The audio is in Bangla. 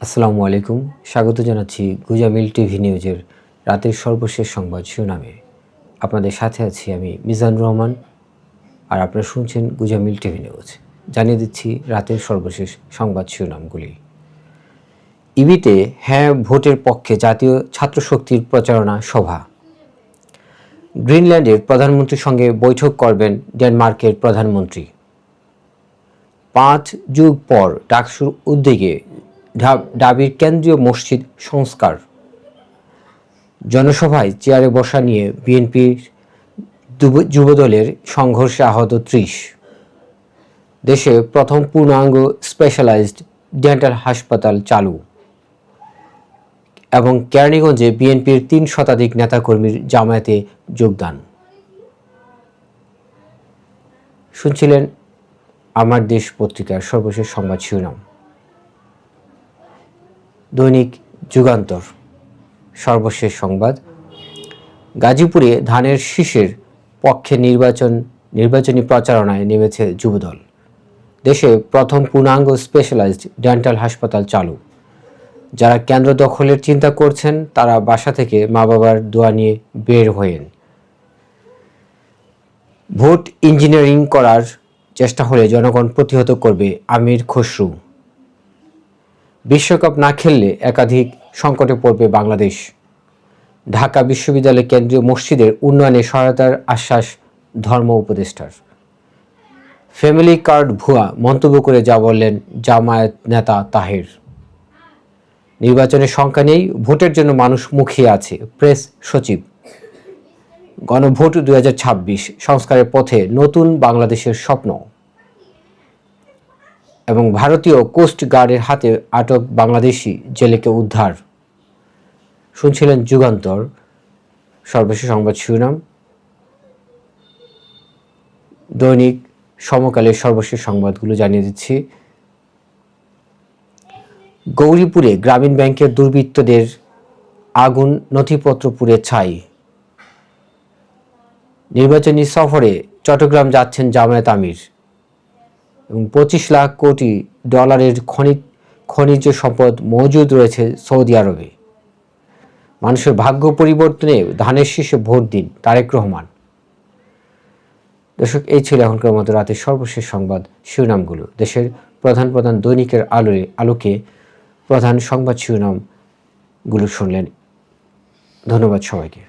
আসসালামু আলাইকুম। স্বাগত জানাচ্ছি গুজামিল টিভি নিউজের রাতের সর্বশেষ সংবাদ শিরোনামে। আপনাদের সাথে আছি আমি মিজানুর রহমান, আর আপনারা শুনছেন গুজামিল টিভি নিউজ। জানিয়ে দিচ্ছি রাতের সর্বশেষ সংবাদ শিরোনামগুলি। ইবিতে হ্যাঁ ভোটের পক্ষে জাতীয় ছাত্রশক্তির প্রচারণা সভা। গ্রিনল্যান্ডের প্রধানমন্ত্রীর সঙ্গে বৈঠক করবেন ডেনমার্কের প্রধানমন্ত্রী। 5 যুগ পর ডাকসুর উদ্যোগে ঢাবির কেন্দ্রীয় মসজিদ সংস্কার। জনসভায় চেয়ারে বসা নিয়ে বিএনপির যুবদলের সংঘর্ষে আহত 30। দেশে প্রথম পূর্ণাঙ্গ স্পেশালাইজড ডেন্টাল হাসপাতাল চালু। এবং কেরানীগঞ্জে বিএনপির 3 শতাধিক নেতাকর্মীর জামায়াতে যোগদান। শুনছিলেন আমার দেশ পত্রিকার সর্বশেষ সংবাদ শিরোনাম। দৈনিক যুগান্তর সর্বশেষ সংবাদ। গাজীপুরে ধানের শীষের পক্ষে নির্বাচনী প্রচারণায় নেমেছে যুবদল। দেশে প্রথম পূর্ণাঙ্গ স্পেশালাইজড ডেন্টাল হাসপাতাল চালু। যারা কেন্দ্র দখলের চিন্তা করছেন তারা বাসা থেকে মা বাবার দোয়া নিয়ে বের হয়েন। ভোট ইঞ্জিনিয়ারিং করার চেষ্টা হলে জনগণ প্রতিহত করবে আমির খসরু। বিশ্বকাপ না খেললে একাধিক সংকটে পড়বে বাংলাদেশ। ঢাকা বিশ্ববিদ্যালয় কেন্দ্রীয় মসজিদের উন্নয়নে সহায়তার আশ্বাস ধর্ম উপদেষ্টার। ফ্যামিলি কার্ড ভুয়া মন্তব্য করে যা বললেন জামায়াত নেতা তাহের। নির্বাচনের সংখ্যা নেই, ভোটের জন্য মানুষ মুখিয়ে আছে, প্রেস সচিব। গণভোট 2026 সংস্কারের পথে নতুন বাংলাদেশের স্বপ্ন। এবং ভারতীয় কোস্ট গার্ডের হাতে আটক বাংলাদেশি জেলেকে উদ্ধার। শুনছিলেন যুগান্তর সর্বশেষ সংবাদ শিরোনাম। দৈনিক সমকালের সর্বশেষ সংবাদগুলো জানিয়ে দিচ্ছি। গৌরীপুরে গ্রামীণ ব্যাংকের দুর্বৃত্তদের আগুন, নথিপত্র পুড়ে ছাই। নির্বাচনী সফরে চট্টগ্রাম যাচ্ছেন জামায়াত আমির। এবং 25 লাখ কোটি ডলারের খনিজ সম্পদ মজুদ রয়েছে সৌদি আরবে। মানুষের ভাগ্য পরিবর্তনে ধানের শীষে ভোট দিন, তারেক রহমান। দর্শক, এই ছিল এখনকার মতো রাতের সর্বশেষ সংবাদ শিরোনামগুলো। দেশের প্রধান দৈনিকের আলোকে প্রধান সংবাদ শিরোনামগুলো শুনলেন। ধন্যবাদ সবাইকে।